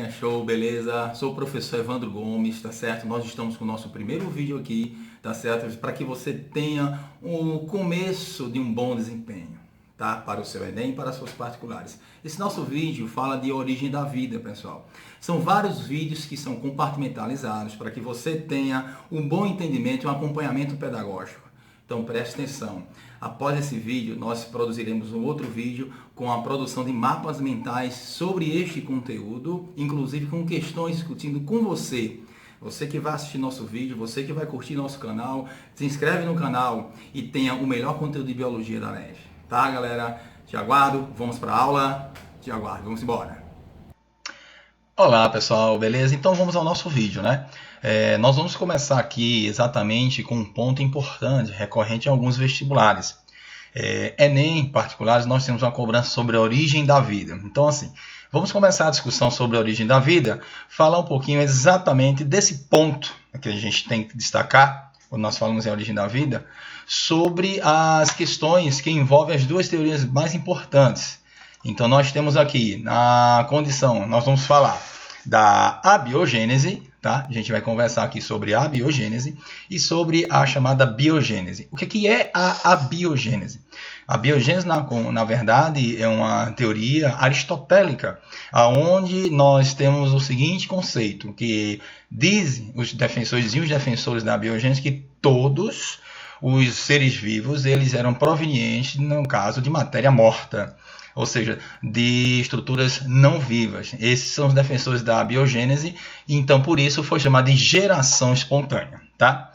Show, beleza? Sou o professor Evandro Gomes, tá certo? Nós estamos com o nosso primeiro vídeo aqui, tá certo? Para que você tenha um começo de um bom desempenho, tá? Para o seu Enem e para as suas particulares. Esse nosso vídeo fala de origem da vida, pessoal. São vários vídeos que são compartimentalizados para que você tenha um bom entendimento e um acompanhamento pedagógico. Então preste atenção. Após esse vídeo, nós produziremos um outro vídeo com a produção de mapas mentais sobre este conteúdo, inclusive com questões discutindo com você. Você que vai assistir nosso vídeo, você que vai curtir nosso canal, se inscreve no canal e tenha o melhor conteúdo de biologia da NEF. Tá, galera? Te aguardo. Vamos para a aula. Te aguardo. Vamos embora. Olá pessoal, beleza? Então vamos ao nosso vídeo, né? Nós vamos começar aqui exatamente com um ponto importante, recorrente em alguns vestibulares. Enem, em particulares, nós temos uma cobrança sobre a origem da vida. Então assim, vamos começar a discussão sobre a origem da vida, falar um pouquinho exatamente desse ponto que a gente tem que destacar, quando nós falamos em origem da vida, sobre as questões que envolvem as duas teorias mais importantes. Então nós temos aqui, na condição, nós vamos falar da abiogênese, tá? A gente vai conversar aqui sobre a abiogênese e sobre a chamada biogênese. O que é a abiogênese? A biogênese, na verdade, é uma teoria aristotélica, onde nós temos o seguinte conceito, que dizem os defensores da biogênese que todos os seres vivos eles eram provenientes, no caso, de matéria morta, ou seja, de estruturas não vivas. Esses são os defensores da biogênese, então por isso foi chamada de geração espontânea, tá?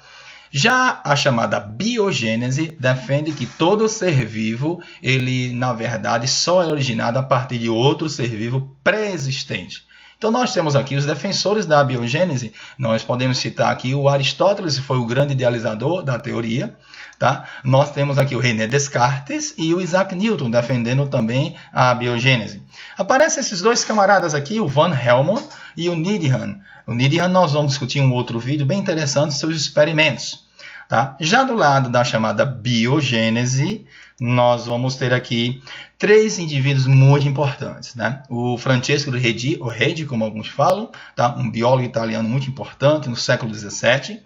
Já a chamada biogênese defende que todo ser vivo, ele na verdade só é originado a partir de outro ser vivo pré-existente. Então nós temos aqui os defensores da biogênese, nós podemos citar aqui o Aristóteles, que foi o grande idealizador da teoria, tá? Nós temos aqui o René Descartes e o Isaac Newton defendendo também a biogênese. Aparecem esses dois camaradas aqui, o Van Helmont e o Needham. O Needham nós vamos discutir em um outro vídeo bem interessante, seus experimentos. Tá? Já do lado da chamada biogênese, nós vamos ter aqui três indivíduos muito importantes, né? O Francesco Redi, como alguns falam, tá? Um biólogo italiano muito importante no século XVII.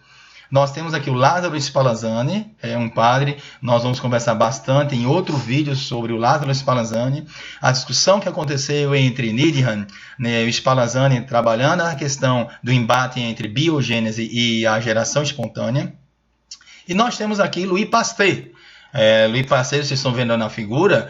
Nós temos aqui o Lázaro Spallanzani, é um padre. Nós vamos conversar bastante em outro vídeo sobre o Lázaro Spallanzani, a discussão que aconteceu entre Needham, né, e o Spallanzani trabalhando a questão do embate entre biogênese e a geração espontânea. E nós temos aqui Louis Pasteur. Louis Pasteur, vocês estão vendo na figura,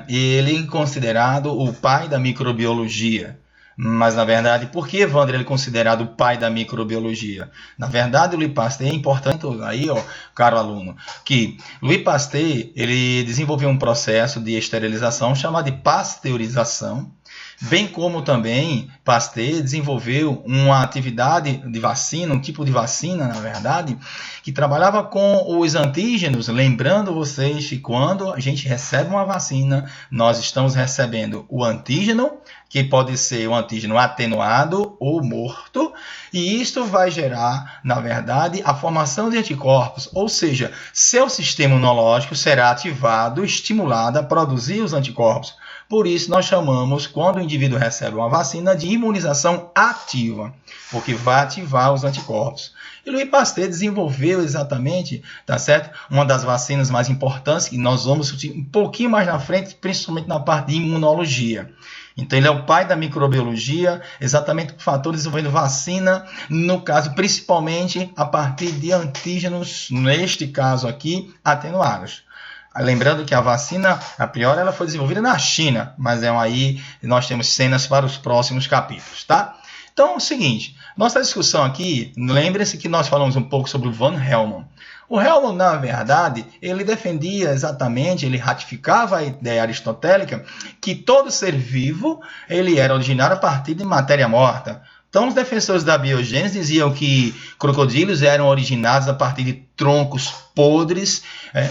ele é considerado o pai da microbiologia. Mas, na verdade, por que Evandro ele é considerado o pai da microbiologia? Na verdade, Louis Pasteur é importante, aí, ó, caro aluno, que Louis Pasteur ele desenvolveu um processo de esterilização chamado de pasteurização, bem como também Pasteur desenvolveu uma atividade de vacina, um tipo de vacina, na verdade, que trabalhava com os antígenos, lembrando vocês que quando a gente recebe uma vacina, nós estamos recebendo o antígeno, que pode ser um antígeno atenuado ou morto, e isto vai gerar, na verdade, a formação de anticorpos, ou seja, seu sistema imunológico será ativado, estimulado a produzir os anticorpos. Por isso, nós chamamos, quando o indivíduo recebe uma vacina, de imunização ativa, porque vai ativar os anticorpos. E Louis Pasteur desenvolveu exatamente, tá certo? Uma das vacinas mais importantes, que nós vamos discutir um pouquinho mais na frente, principalmente na parte de imunologia. Então, ele é o pai da microbiologia, exatamente por fator desenvolvendo vacina, no caso, principalmente a partir de antígenos, neste caso aqui, atenuados. Lembrando que a vacina, a priori, ela foi desenvolvida na China, mas aí nós temos cenas para os próximos capítulos, tá? Então, é o seguinte, nossa discussão aqui, lembre-se que nós falamos um pouco sobre o Van Helmont. O Helmont, na verdade, ele defendia exatamente, ele ratificava a ideia aristotélica que todo ser vivo ele era originário a partir de matéria morta. Então, os defensores da biogênese diziam que crocodilos eram originados a partir de troncos podres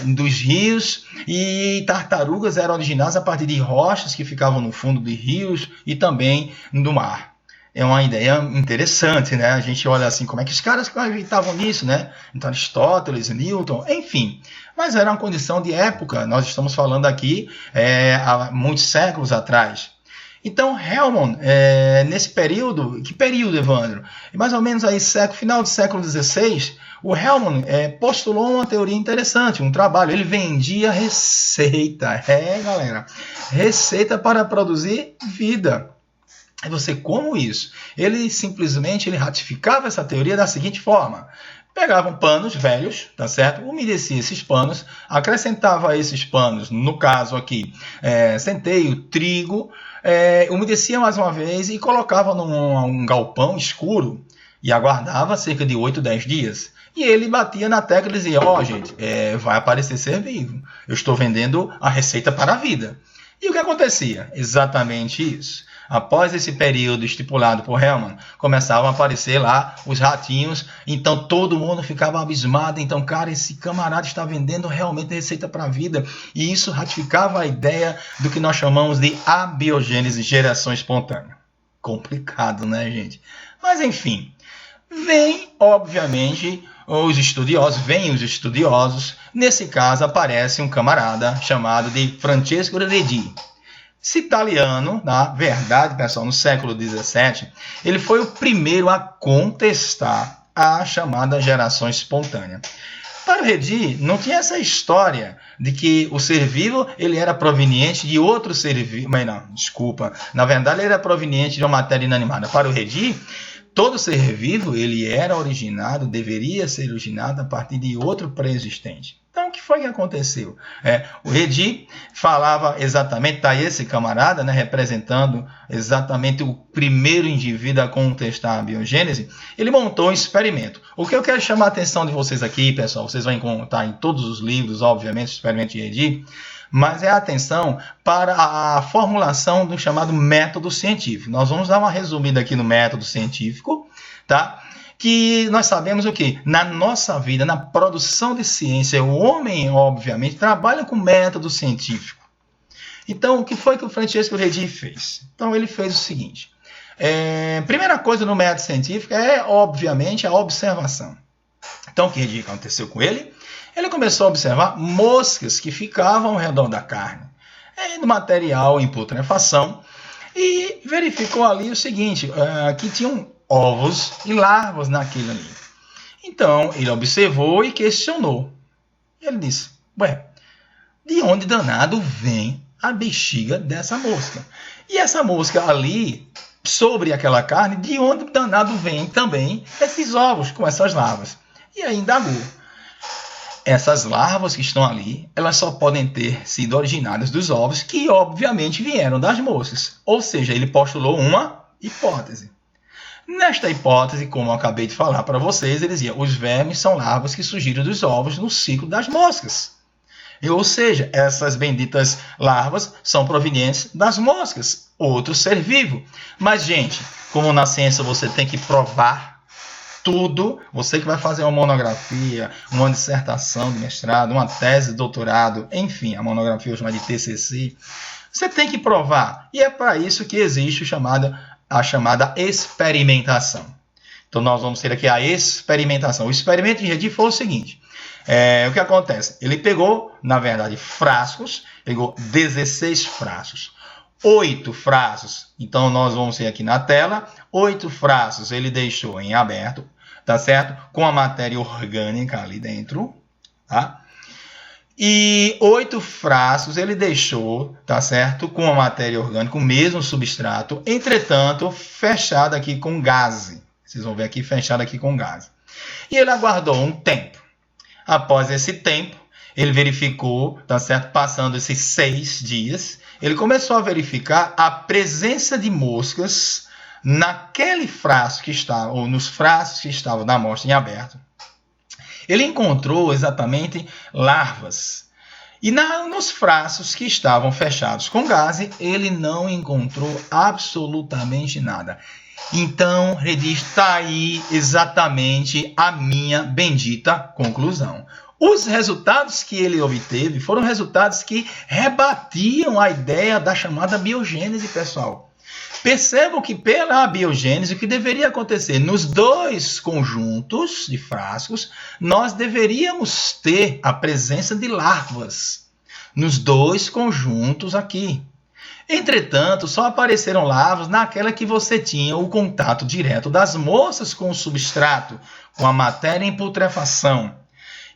dos rios e tartarugas eram originadas a partir de rochas que ficavam no fundo de rios e também do mar. É uma ideia interessante, né? A gente olha assim, como é que os caras acreditavam nisso, né? Então, Aristóteles, Newton, enfim. Mas era uma condição de época, nós estamos falando aqui há muitos séculos atrás. Então, Hellman, nesse período, que período, Evandro? Mais ou menos aí, final do século XVI, o Hellman postulou uma teoria interessante, um trabalho. Ele vendia receita, galera, receita para produzir vida. E você, como isso? Ele simplesmente ratificava essa teoria da seguinte forma: pegavam panos velhos, tá certo? Umedecia esses panos, acrescentava a esses panos, no caso aqui, centeio, trigo, umedecia mais uma vez e colocava num galpão escuro e aguardava cerca de 8, 10 dias. E ele batia na tecla e dizia: gente, vai aparecer ser vivo. Eu estou vendendo a receita para a vida. E o que acontecia? Exatamente isso. Após esse período estipulado por Hellman, começavam a aparecer lá os ratinhos, então todo mundo ficava abismado. Então, cara, esse camarada está vendendo realmente receita para a vida. E isso ratificava a ideia do que nós chamamos de abiogênese, geração espontânea. Complicado, né, gente? Mas, enfim, vem, obviamente, os estudiosos. Nesse caso, aparece um camarada chamado de Francesco Redi. Esse italiano, na verdade, pessoal, no século XVII, ele foi o primeiro a contestar a chamada geração espontânea. Para o Redi, não tinha essa história de que o ser vivo ele era proveniente de outro ser vivo. Mas não, desculpa. Na verdade, ele era proveniente de uma matéria inanimada. Para o Redi, todo ser vivo ele deveria ser originado a partir de outro pré-existente. Então, o que foi que aconteceu? O Redi falava exatamente, está aí esse camarada, né, representando exatamente o primeiro indivíduo a contestar a biogênese. Ele montou um experimento. O que eu quero chamar a atenção de vocês aqui, pessoal, vocês vão encontrar em todos os livros, obviamente, o experimento de Redi, mas é a atenção para a formulação do chamado método científico. Nós vamos dar uma resumida aqui no método científico, tá? Que nós sabemos o quê? Na nossa vida, na produção de ciência, o homem, obviamente, trabalha com método científico. Então, o que foi que o Francesco Redi fez? Então, ele fez o seguinte. Primeira coisa no método científico obviamente, a observação. Então, o que aconteceu com ele? Ele começou a observar moscas que ficavam ao redor da carne, do material em putrefação, e verificou ali o seguinte, que tinham ovos e larvas naquilo ali. Então, ele observou e questionou. Ele disse, de onde danado vem a bexiga dessa mosca? E essa mosca ali, sobre aquela carne, de onde danado vem também esses ovos com essas larvas? E aí indagou. Essas larvas que estão ali, elas só podem ter sido originadas dos ovos que, obviamente, vieram das moscas. Ou seja, ele postulou uma hipótese. Nesta hipótese, como eu acabei de falar para vocês, ele dizia, os vermes são larvas que surgiram dos ovos no ciclo das moscas. Ou seja, essas benditas larvas são provenientes das moscas, outro ser vivo. Mas, gente, como na ciência você tem que provar tudo, você que vai fazer uma monografia, uma dissertação de mestrado, uma tese de doutorado, enfim, a monografia eu chamo de TCC, você tem que provar. E é para isso que existe a chamada experimentação. Então, nós vamos ter aqui a experimentação. O experimento de Redi foi o seguinte. O que acontece? Ele pegou, na verdade, frascos, pegou 16 frascos. 8 frascos, então nós vamos ver aqui na tela, 8 frascos ele deixou em aberto, tá certo? Com a matéria orgânica ali dentro, tá? E 8 frascos ele deixou, tá certo? Com a matéria orgânica, o mesmo substrato, entretanto, fechado aqui com gaze. Vocês vão ver aqui, fechado aqui com gaze. E ele aguardou um tempo. Após esse tempo, ele verificou, tá certo? Passando esses 6 dias, ele começou a verificar a presença de moscas naquele frasco que estava, ou nos frascos que estavam da amostra em aberto. Ele encontrou exatamente larvas. E nos frascos que estavam fechados com gaze, ele não encontrou absolutamente nada. Então, Redi, está aí exatamente a minha bendita conclusão. Os resultados que ele obteve foram resultados que rebatiam a ideia da chamada biogênese, pessoal. Percebam que pela biogênese, o que deveria acontecer? Nos 2 conjuntos de frascos, nós deveríamos ter a presença de larvas. Nos 2 conjuntos aqui. Entretanto, só apareceram larvas naquela que você tinha o contato direto das moças com o substrato, com a matéria em putrefação.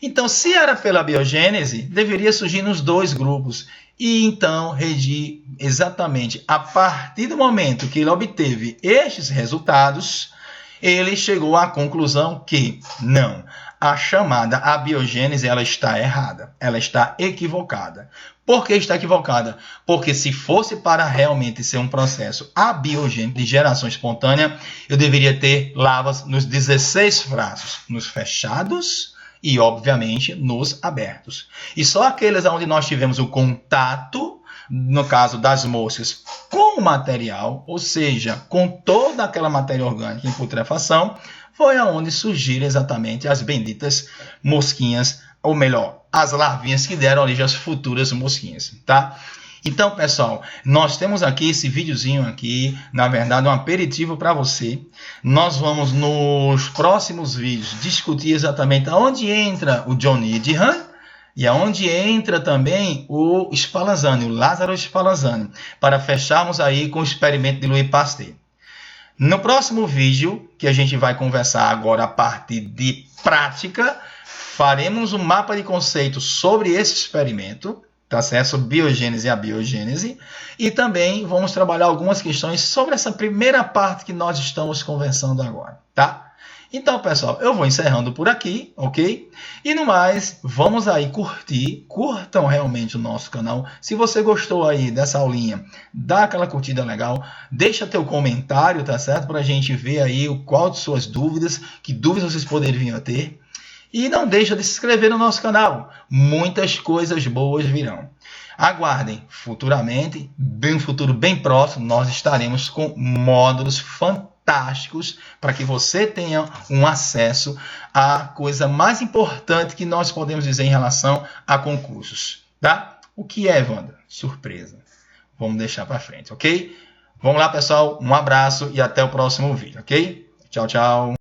Então, se era pela biogênese, deveria surgir nos dois grupos. E então, Redi, exatamente a partir do momento que ele obteve estes resultados, ele chegou à conclusão que não, a chamada abiogênese ela está errada, ela está equivocada. Por que está equivocada? Porque se fosse para realmente ser um processo abiogênico de geração espontânea, eu deveria ter larvas nos 16 frascos, nos fechados e, obviamente, nos abertos. E só aqueles onde nós tivemos o contato, no caso das moscas, com o material, ou seja, com toda aquela matéria orgânica em putrefação, foi aonde surgiram exatamente as benditas mosquinhas, ou melhor, as larvinhas que deram origem às futuras mosquinhas, tá? Então, pessoal, nós temos aqui esse videozinho aqui, na verdade, um aperitivo para você. Nós vamos, nos próximos vídeos, discutir exatamente aonde entra o John Needham e aonde entra também o Spallanzani, o Lázaro Spallanzani, para fecharmos aí com o experimento de Louis Pasteur. No próximo vídeo, que a gente vai conversar agora a partir de prática, faremos um mapa de conceito sobre esse experimento, tá certo? Sobre biogênese e abiogênese. E também vamos trabalhar algumas questões sobre essa primeira parte que nós estamos conversando agora, tá? Então, pessoal, eu vou encerrando por aqui, ok? E no mais, vamos aí curtam realmente o nosso canal. Se você gostou aí dessa aulinha, dá aquela curtida legal, deixa teu comentário, tá certo? Para a gente ver aí qual de suas dúvidas, que dúvidas vocês poderiam ter. E não deixa de se inscrever no nosso canal. Muitas coisas boas virão. Aguardem, futuramente, um futuro bem próximo, nós estaremos com módulos fantásticos para que você tenha um acesso à coisa mais importante que nós podemos dizer em relação a concursos, tá? O que é, Evandro? Surpresa. Vamos deixar para frente, ok? Vamos lá, pessoal. Um abraço e até o próximo vídeo, ok? Tchau, tchau.